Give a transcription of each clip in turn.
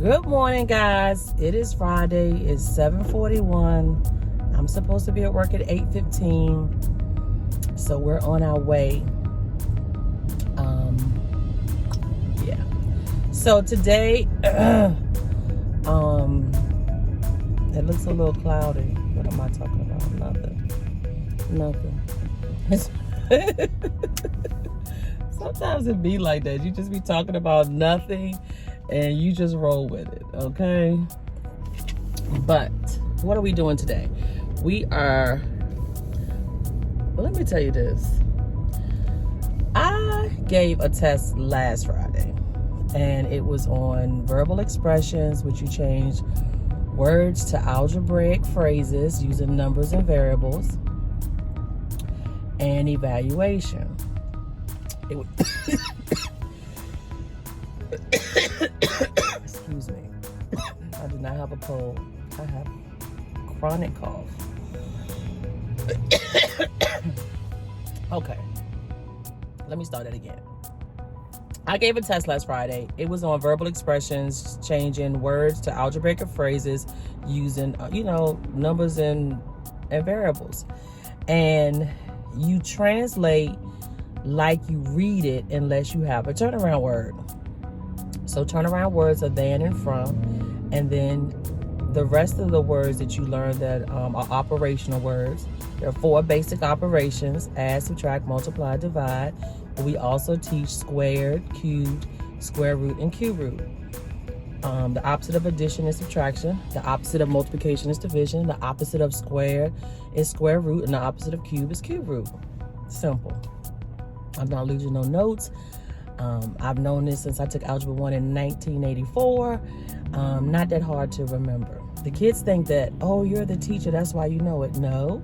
Good morning, guys. It is Friday. It's 7:41. I'm supposed to be at work at 8:15. So we're on our way. Yeah. So today, it looks a little cloudy. What am I talking about? Nothing. Sometimes it be like that. You just be talking about nothing and you just roll with it, okay? But what are we doing today? Well, let me tell you this. I gave a test last Friday, and it was on verbal expressions, which you change words to algebraic phrases using numbers and variables, and evaluation. It was excuse me. I do not have a cold. I have chronic cough. Okay. Let me start it again. I gave a test last Friday. It was on verbal expressions, changing words to algebraic phrases using, numbers and variables. And you translate like you read it unless you have a turnaround word. So turnaround words are than and from, and then the rest of the words that you learn that are operational words. There are 4 basic operations: add, subtract, multiply, divide. We also teach squared, cubed, square root, and cube root. The opposite of addition is subtraction. The opposite of multiplication is division. The opposite of squared is square root, and the opposite of cube is cube root. Simple. I'm not losing no notes. I've known this since I took Algebra 1 in 1984. Not that hard to remember. The kids think that, oh, you're the teacher, that's why you know it. No,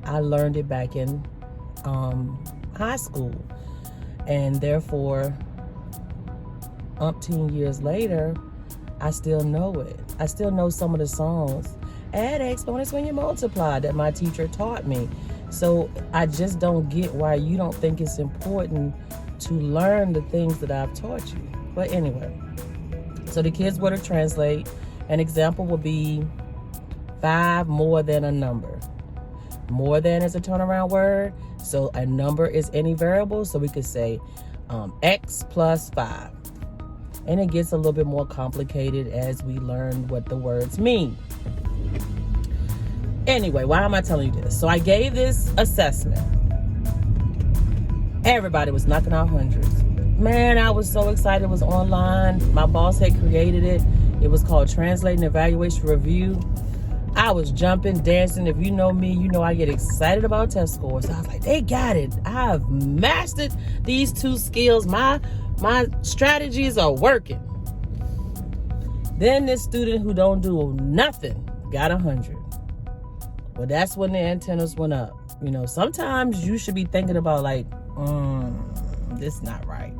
I learned it back in high school. And therefore, umpteen years later, I still know it. I still know some of the songs. Add exponents when you multiply that my teacher taught me. So I just don't get why you don't think it's important to learn the things that I've taught you. But anyway, so the kids were to translate. An example would be 5 more than a number. More than is a turnaround word. So a number is any variable. So we could say x plus 5. And it gets a little bit more complicated as we learn what the words mean. Anyway, why am I telling you this? So I gave this assessment. Everybody was knocking out hundreds. Man, I was so excited. It was online. My boss had created it. It was called Translating Evaluation Review. I was jumping, dancing. If you know me, you know I get excited about test scores. So I was like, they got it. I've mastered these 2 skills. My strategies are working. Then this student who don't do nothing got 100. Well, that's when the antennas went up. Sometimes you should be thinking about like, this not right.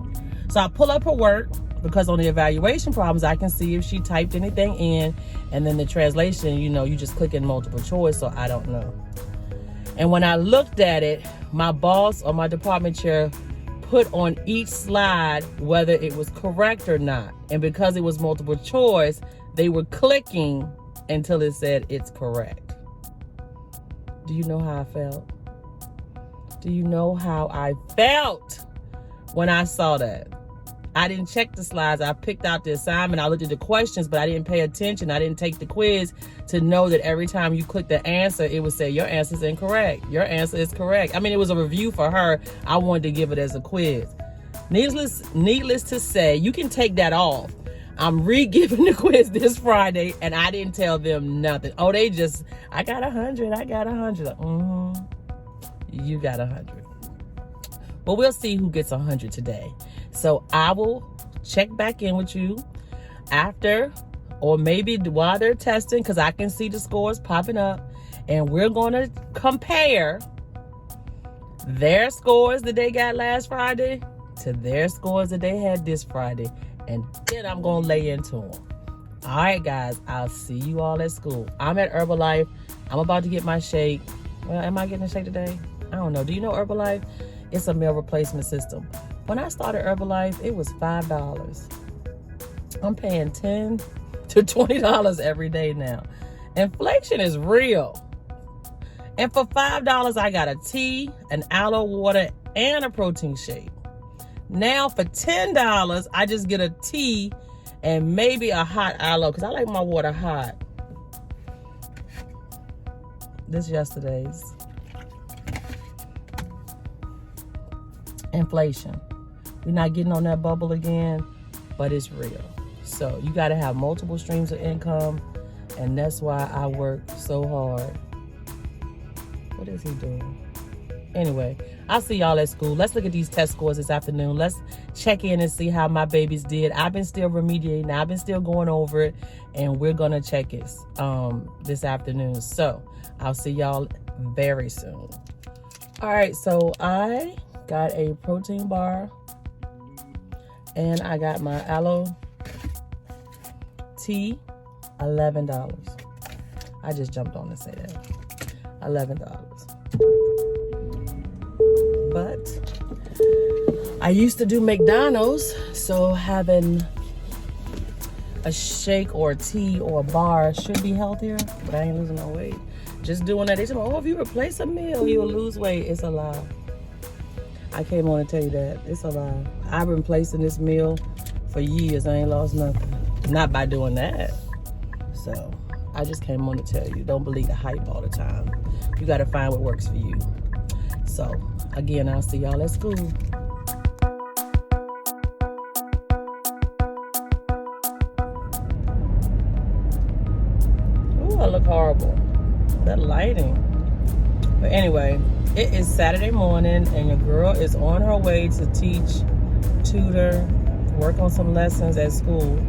So I pull up her work, because on the evaluation problems, I can see if she typed anything in, and then the translation, you just click in multiple choice, so I don't know. And when I looked at it, my boss or my department chair put on each slide whether it was correct or not. And because it was multiple choice, they were clicking until it said it's correct. Do you know how I felt? Do you know how I felt when I saw that? I didn't check the slides. I picked out the assignment. I looked at the questions, but I didn't pay attention. I didn't take the quiz to know that every time you click the answer, it would say, your answer is incorrect. Your answer is correct. I mean, it was a review for her. I wanted to give it as a quiz. Needless to say, you can take that off. I'm re-giving the quiz this Friday, and I didn't tell them nothing. Oh, I got 100. I got 100. You got 100. Well, we'll see who gets 100 today. So I will check back in with you after, or maybe while they're testing, because I can see the scores popping up, and we're going to compare their scores that they got last Friday to their scores that they had this Friday, and then I'm going to lay into them. All right, guys, I'll see you all at school. I'm at Herbalife. I'm about to get my shake. Well, am I getting a shake today? I don't know. Do you know Herbalife? It's a meal replacement system. When I started Herbalife, it was $5. I'm paying $10. to $20 every day now. Inflation is real. And for $5, I got a tea, an aloe water, and a protein shake. Now for $10, I just get a tea and maybe a hot aloe, because I like my water hot. This yesterday's. Inflation. We're not getting on that bubble again, but it's real. So you got to have multiple streams of income, and that's why I work so hard. What is he doing? Anyway, I'll see y'all at school. Let's look at these test scores this afternoon. Let's check in and see how my babies did. I've been still remediating. I've been still going over it, and we're going to check it this afternoon. So I'll see y'all very soon. All right, so I got a protein bar, and I got my aloe tea, $11. I just jumped on to say that. $11. But I used to do McDonald's, so having a shake or a tea or a bar should be healthier, but I ain't losing no weight. Just doing that. They say, oh, if you replace a meal, you'll lose weight. It's a lie. I came on to tell you that. It's a lie. I've been replacing this meal for years. I ain't lost nothing. Not by doing that. So I just came on to tell you, don't believe the hype all the time. You got to find what works for you. So again, I'll see y'all at school. Ooh, I look horrible. That lighting. But anyway, it is Saturday morning, and your girl is on her way to teach, tutor, work on some lessons at school.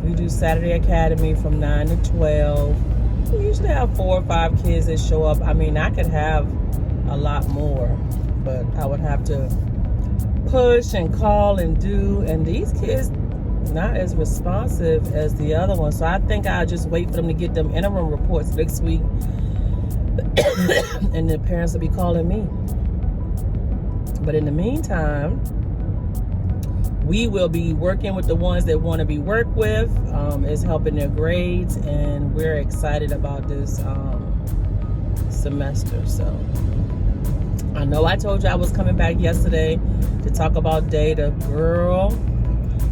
We do Saturday Academy from 9 to 12. We usually have 4 or 5 kids that show up. I mean, I could have a lot more, but I would have to push and call and do, and these kids not as responsive as the other ones. So I think I'll just wait for them to get them interim reports next week, and the parents will be calling me. But in the meantime, we will be working with the ones that want to be worked with. It's helping their grades, and we're excited about this semester. So I know I told you I was coming back yesterday to talk about data. Girl,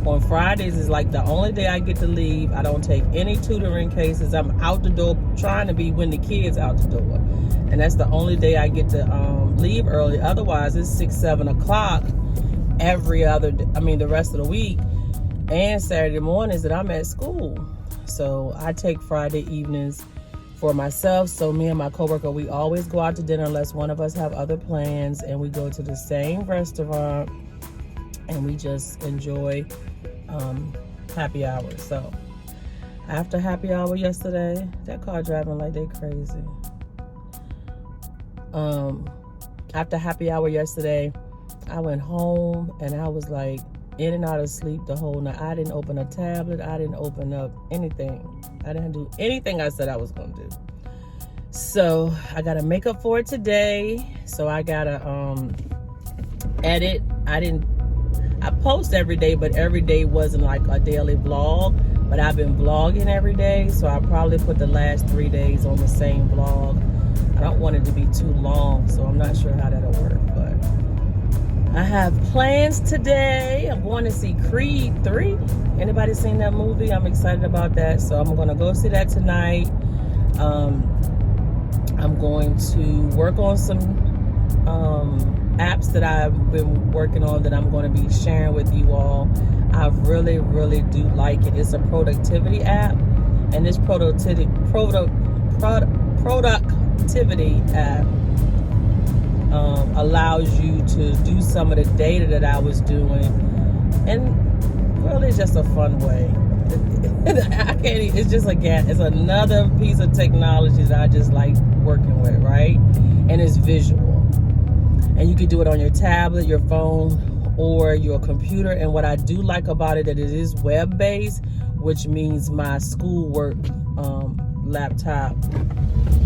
on Fridays is like the only day I get to leave. I don't take any tutoring cases. I'm out the door trying to be when the kids out the door. And that's the only day I get to leave early. Otherwise, it's 6, 7 o'clock every other day. I mean, the rest of the week and Saturday mornings that I'm at school. So I take Friday evenings for myself. So me and my coworker, we always go out to dinner unless one of us have other plans, and we go to the same restaurant and we just enjoy happy hour. So after happy hour yesterday, that car driving like they crazy. After happy hour yesterday, I went home and I was like in and out of sleep the whole night. I didn't open a tablet. I didn't open up anything. I didn't do anything I said I was going to do. So I got to make up for it today. So I got to edit. I post every day, but every day wasn't like a daily vlog. But I've been vlogging every day. So I probably put the last 3 days on the same vlog. I don't want it to be too long, so I'm not sure how that'll work. But I have plans today. I'm going to see Creed 3. Anybody seen that movie? I'm excited about that. So I'm going to go see that tonight. I'm going to work on some apps that I've been working on that I'm going to be sharing with you all. I really, really do like it. It's a productivity app. And this productivity app allows you to do some of the data that I was doing, and really it's just a fun way. It's just it's another piece of technology that I just like working with, right? And it's visual, and you can do it on your tablet, your phone, or your computer. And what I do like about it, that it is web-based, which means my schoolwork laptop,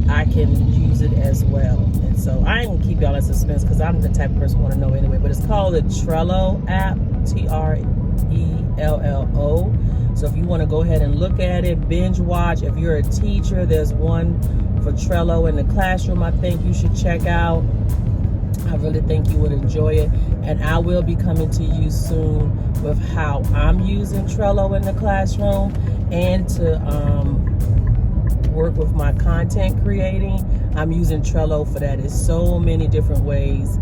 I can use it as well. And so I ain't gonna keep y'all in suspense because I'm the type of person who want to know anyway. But it's called the Trello app, Trello. So if you want to go ahead and look at it, binge watch. If you're a teacher, there's one for Trello in the classroom I think you should check out. I really think you would enjoy it. And I will be coming to you soon with how I'm using Trello in the classroom and to work with my content creating. I'm using Trello for that. There's so many different ways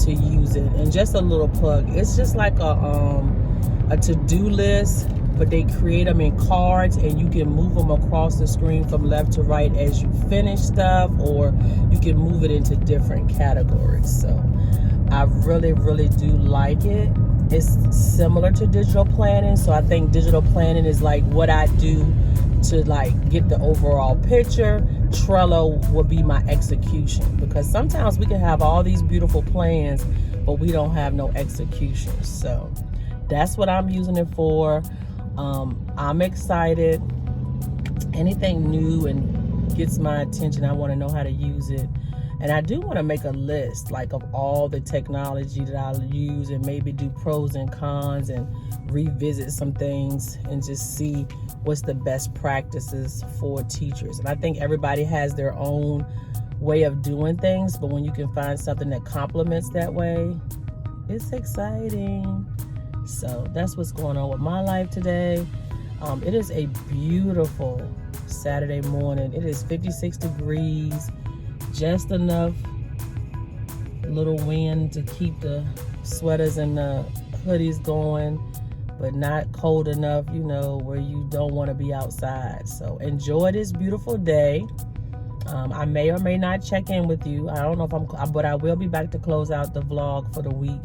to use it. And just a little plug, it's just like a to-do list, but they create them in cards and you can move them across the screen from left to right as you finish stuff, or you can move it into different categories. So I really, really do like it. It's similar to digital planning. So I think digital planning is like what I do to like get the overall picture. Trello will be my execution, because sometimes we can have all these beautiful plans, but we don't have no execution. So that's what I'm using it for. I'm excited. Anything new and gets my attention, I want to know how to use it. And I do want to make a list like of all the technology that I'll use, and maybe do pros and cons and revisit some things and just see what's the best practices for teachers. And I think everybody has their own way of doing things, but when you can find something that complements that way, it's exciting. So that's what's going on with my life today. It is a beautiful Saturday morning. It is 56 degrees, just enough little wind to keep the sweaters and the hoodies going, but not cold enough, you know, where you don't want to be outside. So enjoy this beautiful day. I may or may not check in with you. I don't know if but I will be back to close out the vlog for the week.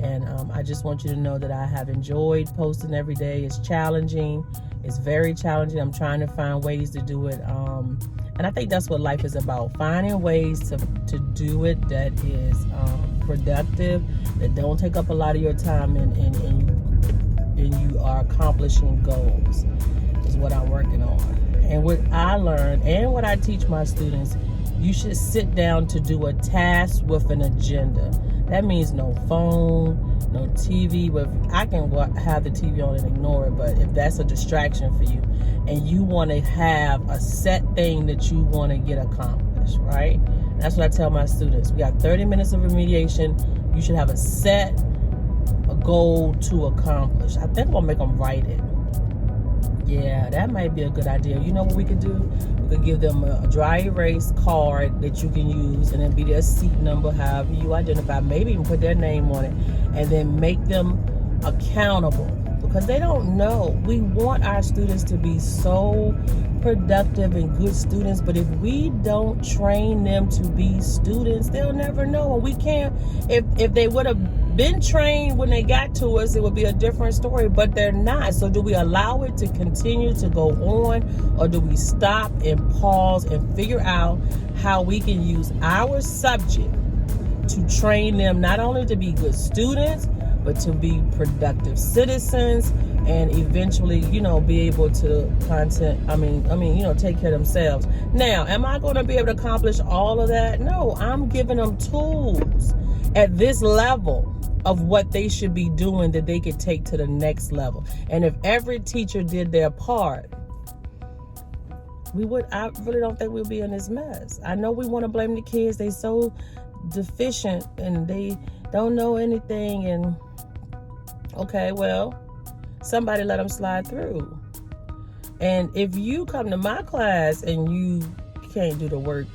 And I just want you to know that I have enjoyed posting every day. It's challenging. It's very challenging. I'm trying to find ways to do it. And I think that's what life is about, finding ways to do it that is productive, that don't take up a lot of your time, and you are accomplishing goals, is what I'm working on. And what I learned and what I teach my students, you should sit down to do a task with an agenda. That means no phone, no TV. I can have the TV on and ignore it, but if that's a distraction for you and you want to have a set thing that you want to get accomplished, right? That's what I tell my students. We got 30 minutes of remediation. You should have a goal to accomplish. I think I'm gonna make them write it. Yeah, that might be a good idea. You know what we could do? We could give them a dry erase card that you can use, and then be their seat number, however you identify. Maybe even put their name on it, and then make them accountable, because they don't know. We want our students to be so productive and good students, but if we don't train them to be students, they'll never know. And we can't. If they would have been trained when they got to us, it would be a different story, but they're not. So do we allow it to continue to go on, or do we stop and pause and figure out how we can use our subject to train them not only to be good students, but to be productive citizens, and eventually, you know, be able to take care of themselves. Now, am I going to be able to accomplish all of that? No, I'm giving them tools at this level of what they should be doing that they could take to the next level. And if every teacher did their part, I really don't think we'd be in this mess. I know we want to blame the kids. They so deficient and they don't know anything. And okay, well, somebody let them slide through. And if you come to my class and you can't do the work,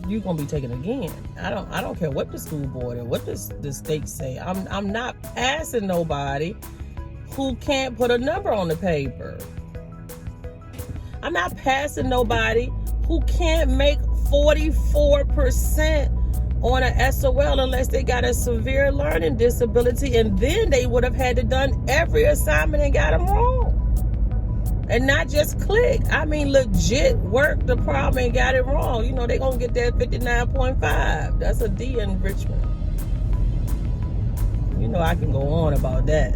you're gonna be taken again. I don't care what the school board or what the state say. I'm not passing nobody who can't put a number on the paper. I'm not passing nobody who can't make 44% on an SOL unless they got a severe learning disability, and then they would have had to done every assignment and got them wrong. And not just click. I mean, legit work the problem and got it wrong. You know, they're going to get that 59.5. That's a D enrichment. You know, I can go on about that.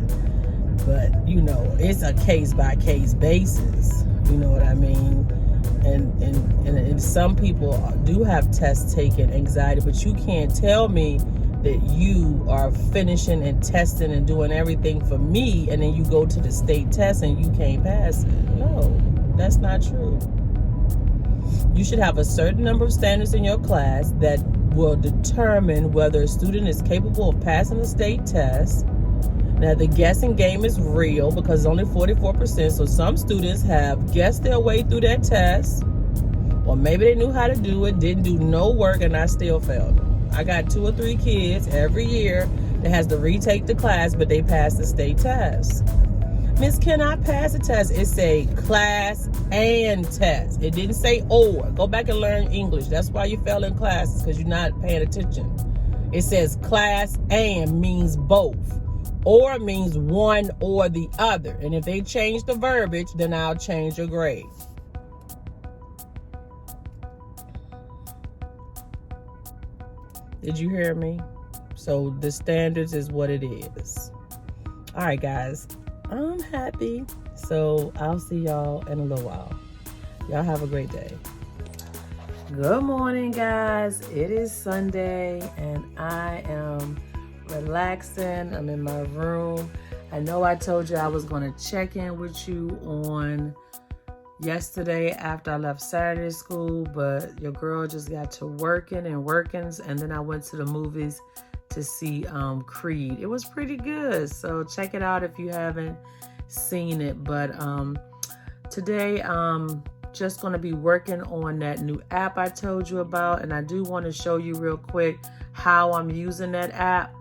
But, you know, it's a case-by-case basis. You know what I mean? And some people do have tests taken, anxiety, but you can't tell me that you are finishing and testing and doing everything for me, and then you go to the state test and you can't pass it. No, that's not true. You should have a certain number of standards in your class that will determine whether a student is capable of passing a state test. Now, the guessing game is real because it's only 44%. So some students have guessed their way through that test, or maybe they knew how to do it, didn't do no work, and I still failed them. I got 2 or 3 kids every year that has to retake the class, but they passed the state test. Miss, can I pass the test? It's a class and test. It didn't say or. Go back and learn English. That's why you fail in classes, because you're not paying attention. It says class and means both. Or means one or the other. And if they change the verbiage, then I'll change your grade. Did you hear me? So the standards is what it is. All right, guys. I'm happy. So I'll see y'all in a little while. Y'all have a great day. Good morning, guys. It is Sunday and I am relaxing. I'm in my room. I know I told you I was going to check in with you on yesterday after I left Saturday school, but your girl just got to working, and then I went to the movies to see Creed. It was pretty good, so check it out if you haven't seen it. But today I'm just going to be working on that new app I told you about, and I do want to show you real quick how I'm using that app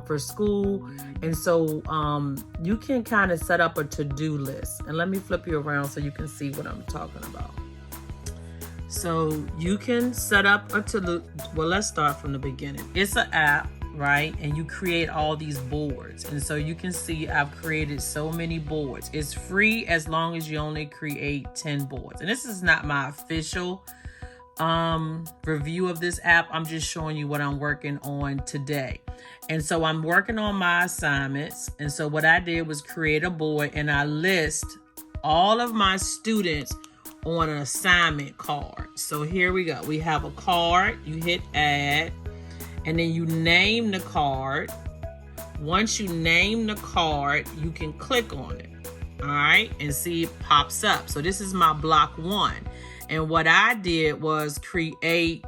for school. And so you can kind of set up a to-do list, and let me flip you around so you can see what I'm talking about. So you can set up a to-do. Well, let's start from the beginning. It's an app, right? And you create all these boards. And so you can see I've created so many boards. It's free as long as you only create 10 boards. And this is not my official review of this app. I'm just showing you what I'm working on today. And so I'm working on my assignments. And so what I did was create a board, and I list all of my students on an assignment card. So here we go. We have a card. You hit add, and then you name the card. Once you name the card, you can click on it. All right, and see it pops up. So this is my block 1. And what I did was create a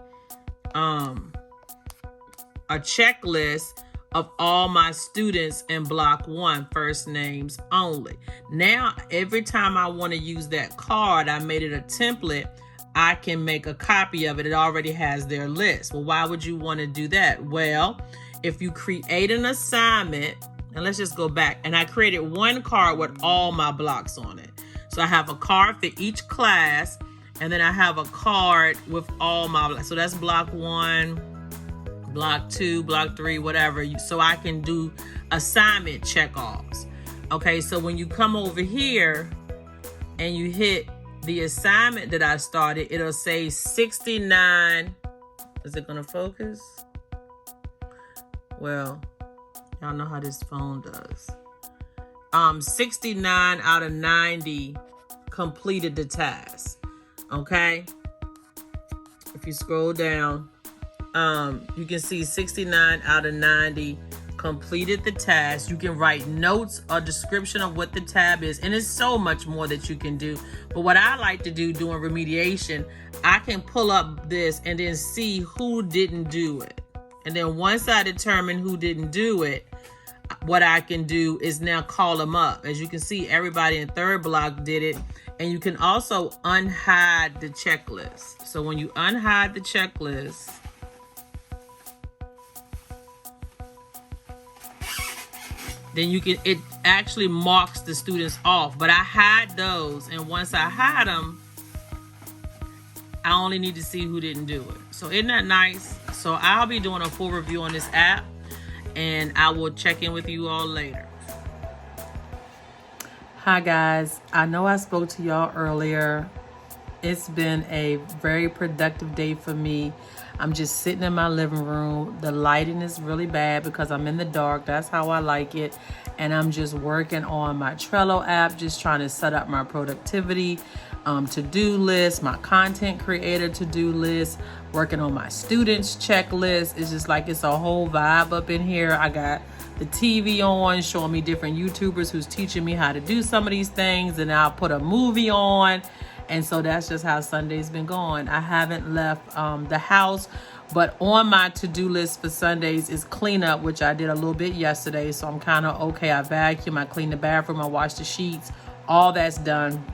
checklist of all my students in block 1, first names only. Now, every time I want to use that card, I made it a template. I can make a copy of it. It already has their list. Well, why would you want to do that? Well, if you create an assignment, and let's just go back, and I created one card with all my blocks on it. So I have a card for each class, and then I have a card with all my blocks. So that's block 1, block 2, block 3, whatever. So I can do assignment checkoffs. Okay, so when you come over here and you hit the assignment that I started, it'll say 69. Is it gonna focus? Well, y'all know how this phone does. 69 out of 90 completed the task. Okay, if you scroll down, you can see 69 out of 90 completed the task. You can write notes or description of what the tab is, and it's so much more that you can do. But what I like to do during remediation, I can pull up this and then see who didn't do it. And then once I determine who didn't do it, what I can do is now call them up. As you can see, everybody in third block did it. And you can also unhide the checklist. So when you unhide the checklist, then you can, it actually marks the students off. But I hide those, and once I hide them, I only need to see who didn't do it. So isn't that nice? So I'll be doing a full review on this app, and I will check in with you all later. Hi guys, I know I spoke to y'all earlier. It's been a very productive day for me. I'm just sitting in my living room. The lighting is really bad because I'm in the dark. That's how I like it. And I'm just working on my Trello app, just trying to set up my productivity to-do list, my content creator to-do list, working on my students checklist. It's just like it's a whole vibe up in here. I got the TV on showing me different YouTubers who's teaching me how to do some of these things, and I'll put a movie on. And so that's just how Sunday's been going. I haven't left the house, but on my to-do list for Sundays is cleanup, which I did a little bit yesterday. So I'm kind of okay. I vacuum, I clean the bathroom, I wash the sheets, all that's done.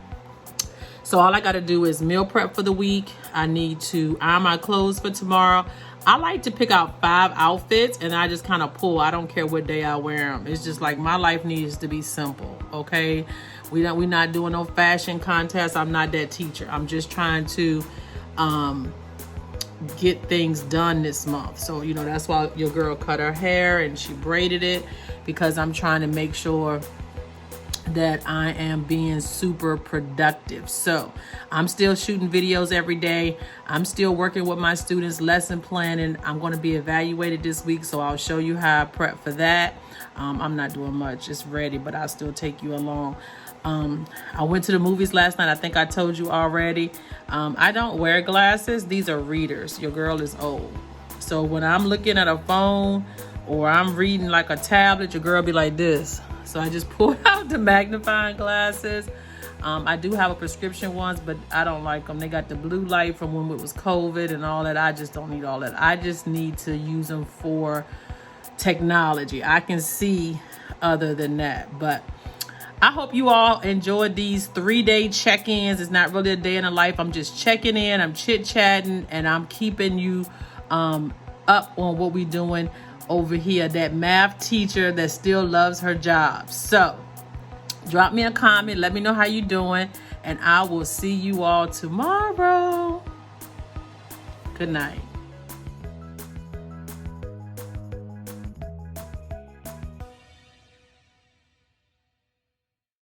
So all I got to do is meal prep for the week. I need to iron my clothes for tomorrow. I like to pick out 5 outfits and I just kind of pull. I don't care what day I wear them. It's just like my life needs to be simple, okay? We're not doing no fashion contest. I'm not that teacher. I'm just trying to get things done this month. So, you know, that's why your girl cut her hair and she braided it, because I'm trying to make sure that I am being super productive. So I'm still shooting videos every day. I'm still working with my students, lesson planning. I'm going to be evaluated this week, so I'll show you how I prep for that. I'm not doing much. It's ready, but I'll still take you along. I went to the movies last night. I think I told you already. I don't wear glasses. These are readers. Your girl is old. So when I'm looking at a phone or I'm reading like a tablet, your girl be like this. So I just pulled out the magnifying glasses. I do have a prescription ones, but I don't like them. They got the blue light from when it was COVID and all that. I just don't need all that. I just need to use them for technology. I can see other than that. But I hope you all enjoyed these 3-day check-ins. It's not really a day in the life. I'm just checking in. I'm chit-chatting, and I'm keeping you up on what we're doing over here. That math teacher that still loves her job. So drop me a comment. Let me know how you're doing, and I will see you all tomorrow. Good night.